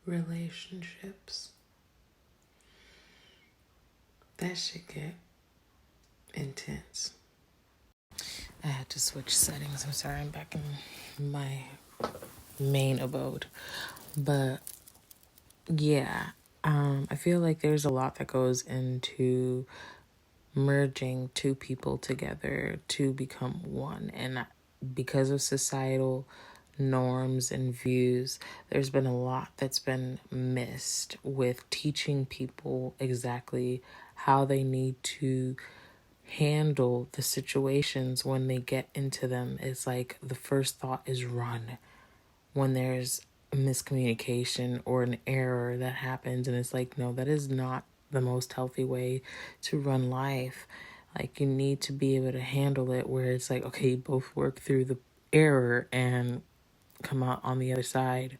relationships. That should get intense. I had to switch settings. I'm sorry, I'm back in my main abode. But yeah, I feel like there's a lot that goes into merging two people together to become one. And because of societal norms and views, there's been a lot that's been missed with teaching people exactly how they need to handle the situations when they get into them. It's like the first thought is run when there's a miscommunication or an error that happens, and it's like, no, that is not the most healthy way to run life. Like, you need to be able to handle it where it's like, okay, you both work through the error and come out on the other side.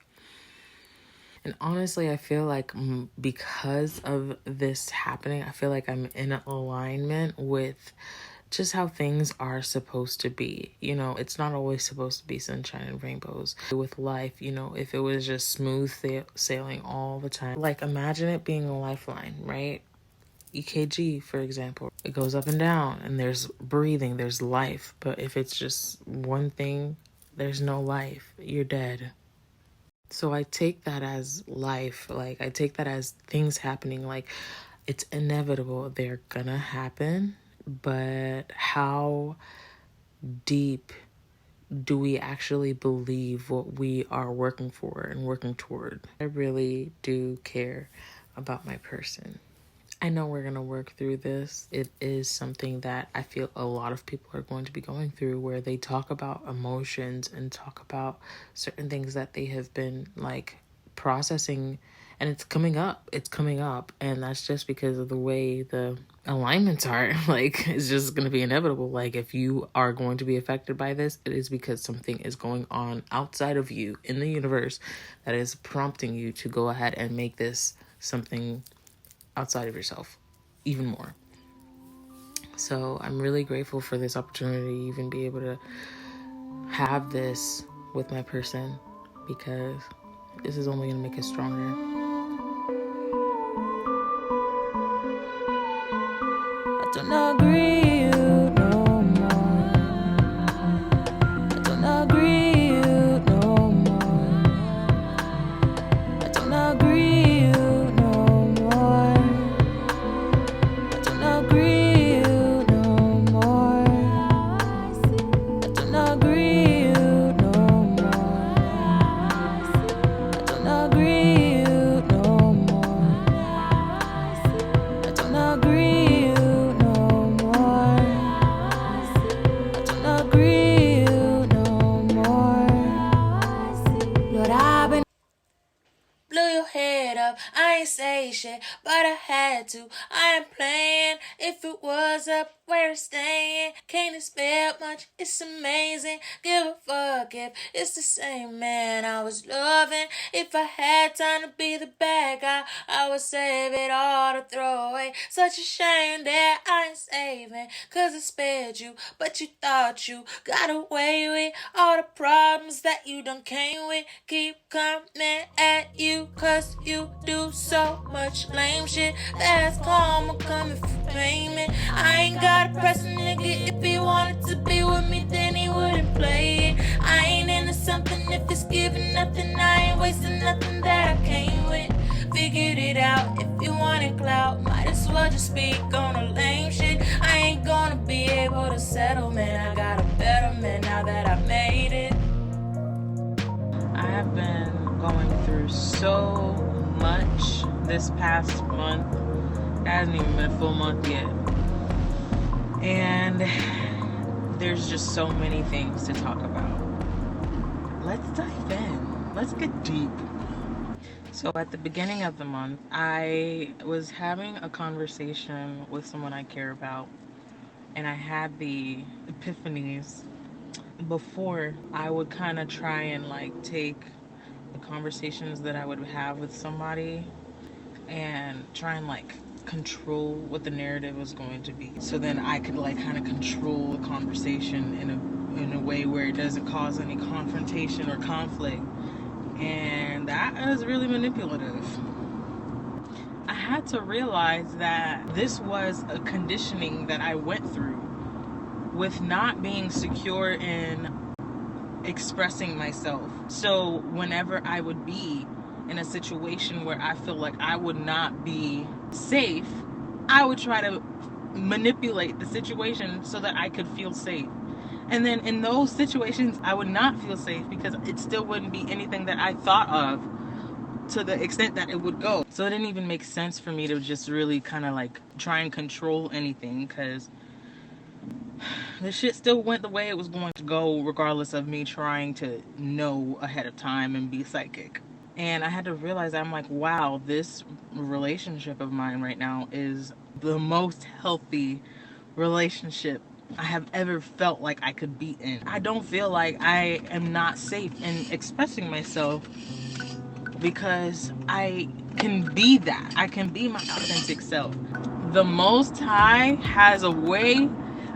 And honestly, I feel like because of this happening, I feel like I'm in alignment with just how things are supposed to be. You know, it's not always supposed to be sunshine and rainbows. With life, you know, if it was just smooth sailing all the time, like imagine it being a lifeline, right? EKG, for example, it goes up and down and there's breathing, there's life. But if it's just one thing, there's no life, you're dead. So I take that as life. Like, I take that as things happening. Like, it's inevitable. They're gonna happen. But how deep do we actually believe what we are working for and working toward? I really do care about my person. I know we're going to work through this. It is something that I feel a lot of people are going to be going through, where they talk about emotions and talk about certain things that they have been like processing, and it's coming up. And that's just because of the way the alignments are. Like, it's just going to be inevitable. Like, if you are going to be affected by this, it is because something is going on outside of you in the universe that is prompting you to go ahead and make this something outside of yourself even more. So I'm really grateful for this opportunity to even be able to have this with my person, because this is only going to make us stronger. I don't agree you no more. I don't agree you no more. I don't agree you no more. I don't agree you no more. I don't agree you no more. I don't agree you no more. I don't agree you no more. I don't agree you no more. Lord, I've been blew your head up. I ain't say shit, but I had to. I ain't playing. If it was up, where it's staying. Can't expect much, it's amazing. Give a fuck if it's the same man I was loving. If I had time to be the bad guy, I would save it all to throw away. Such a shame that I ain't saving, cause I spared you, but you thought you got away with all the problems that you done came with. Keep coming at you, cause you do so much lame shit. That's karma coming for payment. I ain't got a press a nigga. If he wanted to be with me, then he wouldn't play it. I ain't into something if it's giving nothing. I ain't wasting nothing that I came with. Figured it out. If you wanted clout, might as well just speak on the lame shit. I ain't gonna be able to settle, man. I got a better man now that I made it. I have been going through so much this past month. It hasn't even been a full month yet. And there's just so many things to talk about. Let's dive in. Let's get deep. So at the beginning of the month, I was having a conversation with someone I care about, and I had the epiphanies. Before, I would kind of try and like take the conversations that I would have with somebody and try and like control what the narrative was going to be, so then I could like kind of control the conversation in a way where it doesn't cause any confrontation or conflict. And that is really manipulative. I had to realize that this was a conditioning that I went through with not being secure in expressing myself. So whenever I would be in a situation where I feel like I would not be safe, I would try to manipulate the situation so that I could feel safe. And then in those situations, I would not feel safe because it still wouldn't be anything that I thought of to the extent that it would go. So it didn't even make sense for me to just really kind of like try and control anything, because the shit still went the way it was going to go regardless of me trying to know ahead of time and be psychic. And I had to realize, I'm like, wow, this relationship of mine right now is the most healthy relationship I have ever felt like I could be in. I don't feel like I am not safe in expressing myself because I can be that. I can be my authentic self. The Most High has a way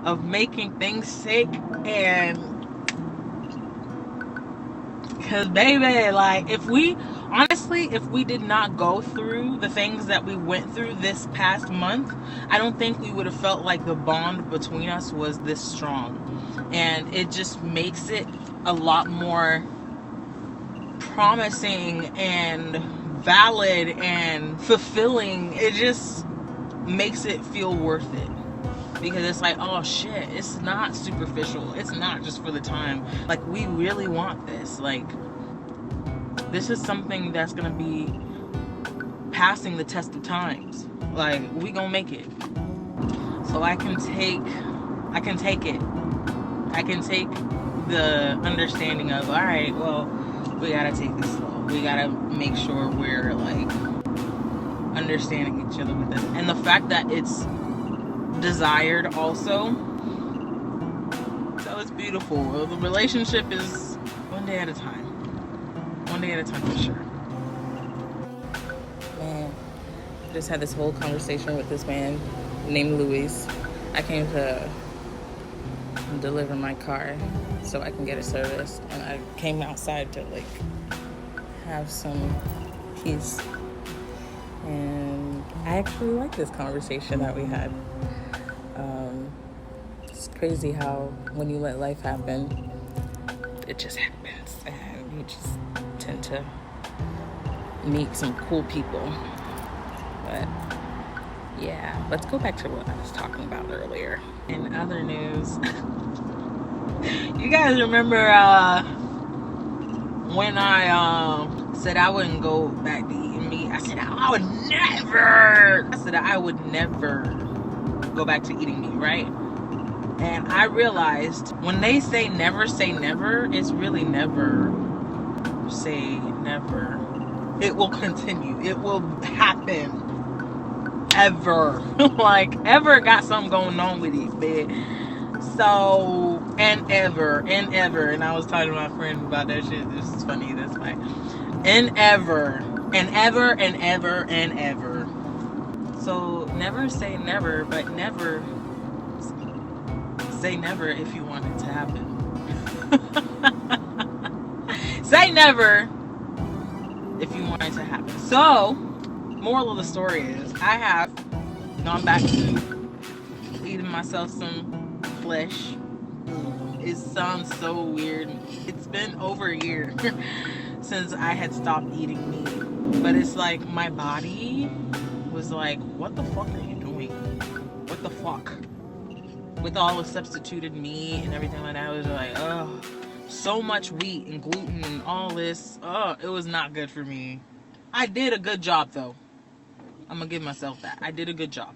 of making things sick, and because baby, like if we did not go through the things that we went through this past month, I don't think we would have felt like the bond between us was this strong. And it just makes it a lot more promising and valid and fulfilling. It just makes it feel worth it, because it's like, oh shit, it's not superficial, it's not just for the time, like we really want this, like this is something that's gonna be passing the test of times, like we gonna make it. So I can take the understanding of, all right, well, we gotta take this slow, we gotta make sure we're like understanding each other with this, and the fact that it's desired also, so it's beautiful. The relationship is one day at a time for sure. Man, I just had this whole conversation with this man named Luis. I came to deliver my car so I can get it serviced, and I came outside to like have some peace, and I actually like this conversation that we had. It's crazy how when you let life happen, it just happens, and you just tend to meet some cool people. But yeah, let's go back to what I was talking about earlier. In other news, you guys remember when I said I wouldn't go back to eating meat? I said I would never go back to eating meat, right? And I realized when they say never, it's really never say never. It will continue. It will happen. Ever. Like, ever got something going on with it, man. So, and ever. And I was talking to my friend about that shit. This is funny. That's like, and ever. So, never say never, but never say never if you want it to happen. Say never if you want it to happen. So, moral of the story is, I have gone back to eating myself some flesh. It sounds so weird. It's been over a year since I had stopped eating meat. But it's like my body was like, what the fuck are you doing? What the fuck? With all the substituted meat and everything like that, it was like, oh, so much wheat and gluten and all this. Oh, it was not good for me. I did a good job though. I'm gonna give myself that. I did a good job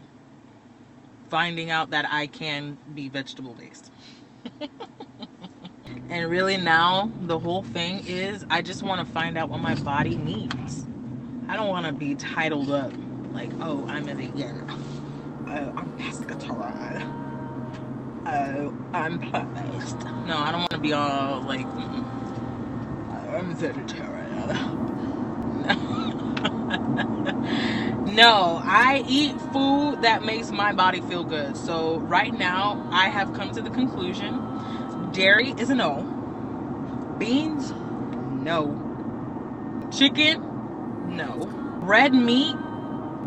finding out that I can be vegetable based. And really now the whole thing is, I just want to find out what my body needs. I don't want to be titled up like, oh, I'm a vegan, I'm pescatarian, I'm plant-based. No, I don't want to be all like, I'm vegetarian. No, I eat food that makes my body feel good. So right now, I have come to the conclusion, dairy is a no. Beans, no. Chicken, no. Red meat,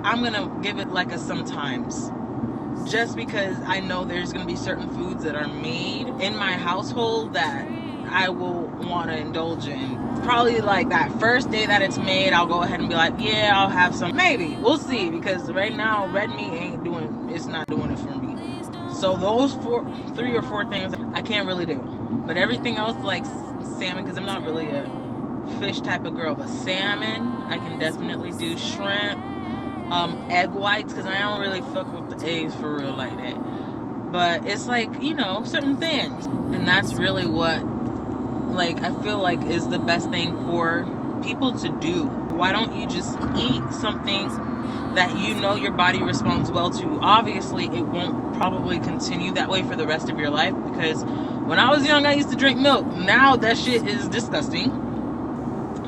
I'm gonna give it like a sometimes. Just because I know there's gonna be certain foods that are made in my household that I will want to indulge in. Probably like that first day that it's made, I'll go ahead and be like, yeah, I'll have some. Maybe. We'll see, because right now, red meat it's not doing it for me. So those 3 or 4 things I can't really do. But everything else, like salmon, because I'm not really a fish type of girl, but salmon, I can definitely do. Shrimp, egg whites, because I don't really fuck with the eggs for real like that. But it's like, certain things. And that's really what, like, I feel like is the best thing for people to do. Why don't you just eat something that your body responds well to? Obviously, it won't probably continue that way for the rest of your life, because when I was young, I used to drink milk. Now that shit is disgusting,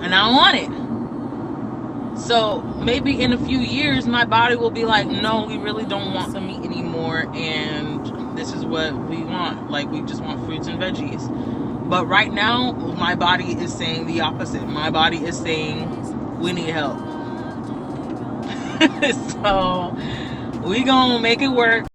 and I don't want it. So maybe in a few years, my body will be like, no, we really don't want the meat anymore, and this is what we want. Like, we just want fruits and veggies. But right now, my body is saying the opposite. My body is saying we need help. So we gonna make it work.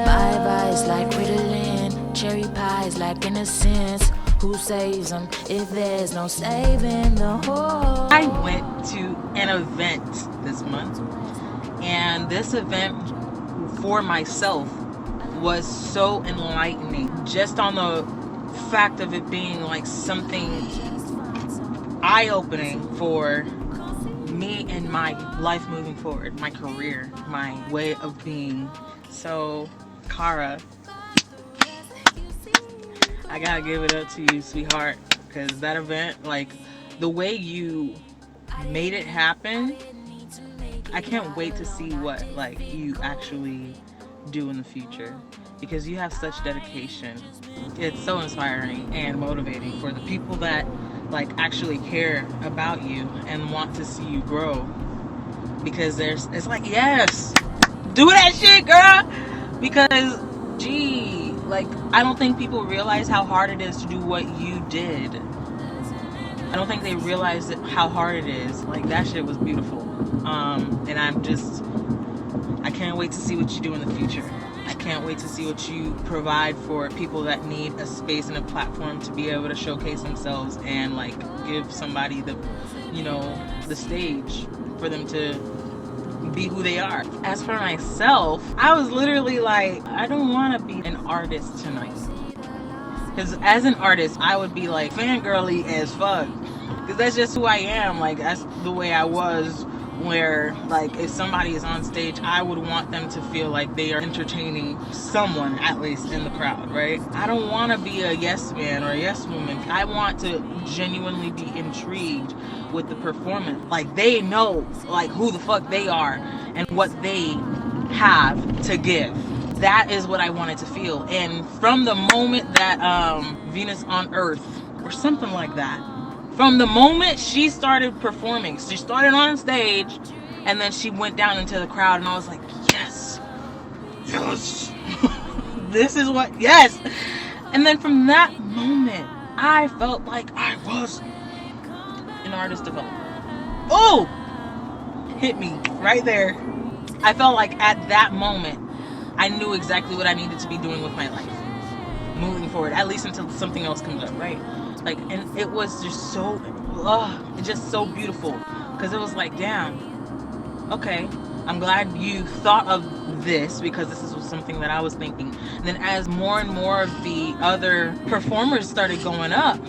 Bye-byes like Ritalin, cherry pies like innocence. Who saves them if there's no saving the whole? I went to an event this month, and this event for myself was so enlightening, just on the fact of it being like something eye-opening for me and my life moving forward, my career, my way of being. So, Cara, I gotta give it up to you, sweetheart, because that event, like, the way you made it happen, I can't wait to see what, like, you actually do in the future, because you have such dedication. It's so inspiring and motivating for the people that, like, actually care about you and want to see you grow, because it's like, yes, do that shit, girl, because gee, like, I don't think people realize how hard it is to do what you did. I don't think they realize how hard it is. Like, that shit was beautiful. And I can't wait to see what you do in the future. I can't wait to see what you provide for people that need a space and a platform to be able to showcase themselves and, like, give somebody the stage for them to be who they are. As for myself, I was literally like, I don't want to be an artist tonight. Because as an artist, I would be like fangirly as fuck. Because that's just who I am. Like, that's the way I was, where, like, if somebody is on stage, I would want them to feel like they are entertaining someone, at least in the crowd, right? I don't want to be a yes man or a yes woman. I want to genuinely be intrigued with the performance. Like, they know, like, who the fuck they are and what they have to give. That is what I wanted to feel. And from the moment that Venus on Earth, or something like that, from the moment she started performing, she started on stage, and then she went down into the crowd, and I was like, yes, this is what, yes. And then from that moment, I felt like I was an artist developer. Oh, hit me right there. I felt like at that moment, I knew exactly what I needed to be doing with my life moving forward, at least until something else comes up, right? Like, and it was just so, it's just so beautiful, because it was like, damn, okay, I'm glad you thought of this, because this is something that I was thinking. And then as more and more of the other performers started going up,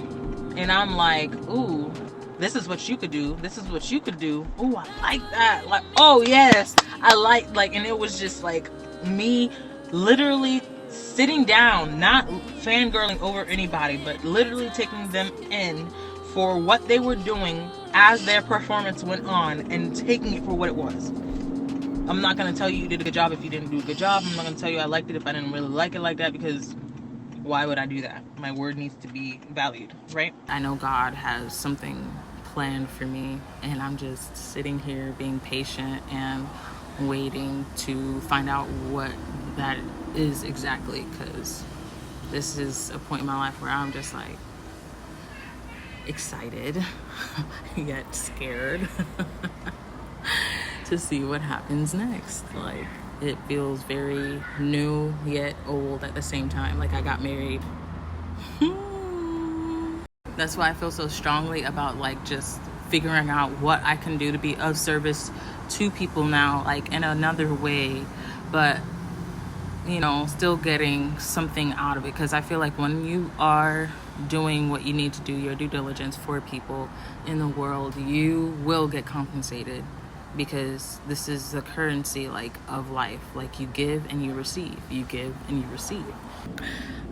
and I'm like, ooh, this is what you could do. This is what you could do. Ooh, I like that. Like, oh yes, I like, and it was just like me literally sitting down, not fangirling over anybody, but literally taking them in for what they were doing as their performance went on, and taking it for what it was. I'm not going to tell you you did a good job if you didn't do a good job. I'm not going to tell you I liked it if I didn't really like it like that, because why would I do that? My word needs to be valued, right? I know God has something planned for me, and I'm just sitting here being patient and waiting to find out what that is exactly, because this is a point in my life where I'm just like, excited yet scared to see what happens next. Like, it feels very new yet old at the same time. Like, I got married. That's why I feel so strongly about like just figuring out what I can do to be of service to people now, like in another way, but you know, still getting something out of it. Because I feel like when you are doing what you need to do, your due diligence for people in the world, you will get compensated, because this is the currency like of life. Like, you give and you receive, you give and you receive.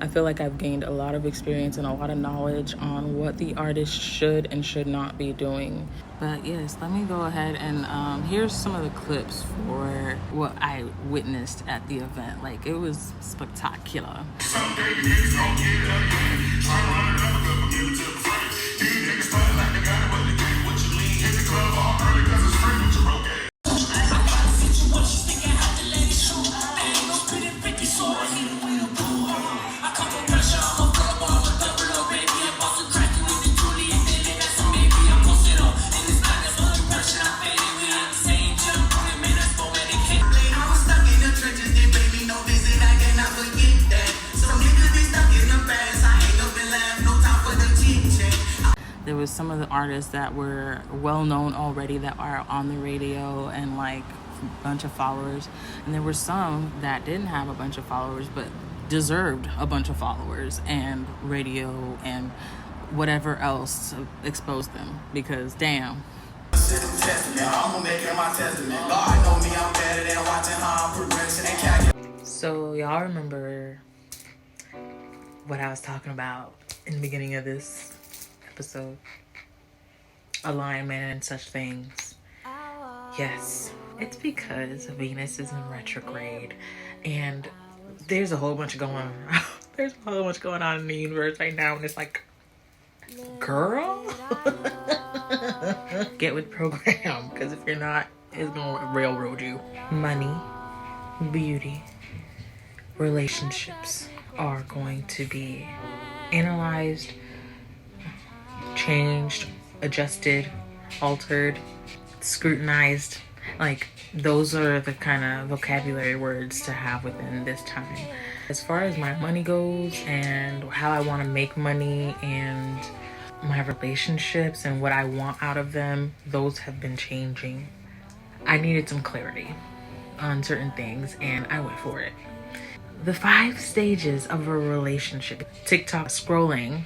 I feel like I've gained a lot of experience and a lot of knowledge on what the artist should and should not be doing. But yes, let me go ahead and here's some of the clips for what I witnessed at the event. Like, it was spectacular. There was some of the artists that were well known already that are on the radio and like a bunch of followers, and there were some that didn't have a bunch of followers but deserved a bunch of followers and radio and whatever else to expose them, because damn. So y'all remember what I was talking about in the beginning of this episode? Alignment and such things. Yes, it's because Venus is in retrograde, and there's a whole bunch going on in the universe right now, and it's like, girl, get with the program, because if you're not, it's gonna railroad you. Money, beauty, relationships are going to be analyzed, changed, adjusted, altered, scrutinized. Like, those are the kind of vocabulary words to have within this time. As far as my money goes and how I want to make money and my relationships and what I want out of them, those have been changing. I needed some clarity on certain things, and I went for it. The 5 stages of a relationship. TikTok scrolling.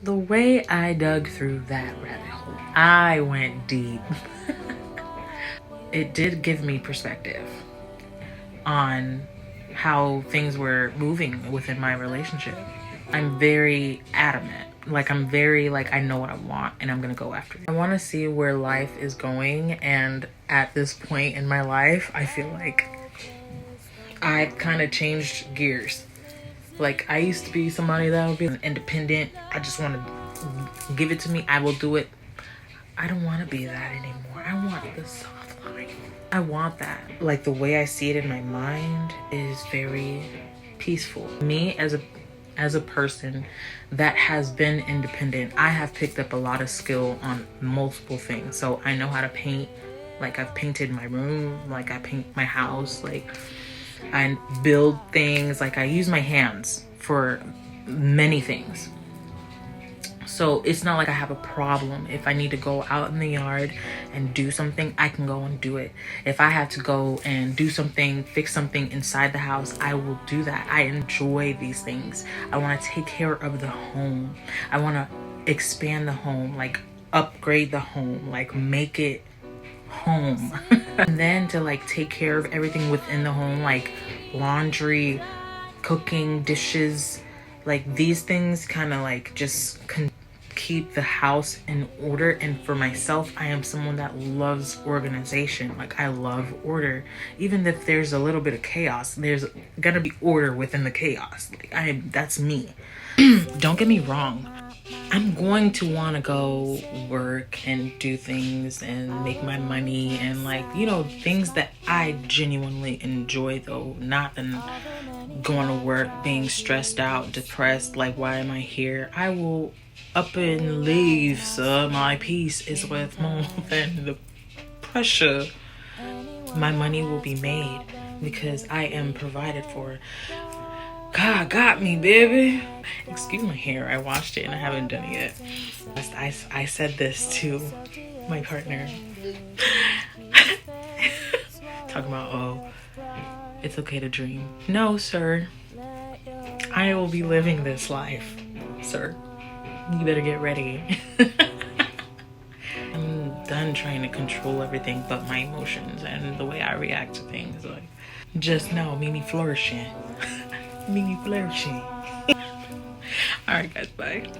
The way I dug through that rabbit hole, I went deep. It did give me perspective on how things were moving within my relationship. I'm very adamant. Like, I'm very, like, I know what I want and I'm gonna go after it. I want to see where life is going, and at this point in my life, I feel like I've kind of changed gears. Like, I used to be somebody that would be independent. I just want to give it to me, I will do it. I don't want to be that anymore. I want the soft life. I want that. Like, the way I see it in my mind is very peaceful. Me as a person that has been independent, I have picked up a lot of skill on multiple things. So I know how to paint. Like, I've painted my room, like I paint my house, like I build things, like I use my hands for many things. So it's not like I have a problem. If I need to go out in the yard and do something, I can go and do it. If I have to go and do something, fix something inside the house, I will do that. I enjoy these things. I want to take care of the home. I want to expand the home, like upgrade the home, like make it home. And then to like take care of everything within the home, like laundry, cooking, dishes, like these things kind of like just keep the house in order. And for myself, I am someone that loves organization. Like, I love order. Even if there's a little bit of chaos, there's gonna be order within the chaos. Like, that's me. Don't get me wrong, I'm going to want to go work and do things and make my money and, like, you know, things that I genuinely enjoy, though, not the going to work being stressed out, depressed, like why am I here, I will up and leave, so my peace is worth more than the pressure. My money will be made because I am provided for. God got me, baby. Excuse my hair, I washed it and I haven't done it yet. I said this to my partner. Talking about, oh, it's okay to dream. No, sir. I will be living this life, sir. You better get ready. I'm done trying to control everything but my emotions and the way I react to things. Like, just now, Mimi flourishing. Mimi flourishing. Alright, guys, bye.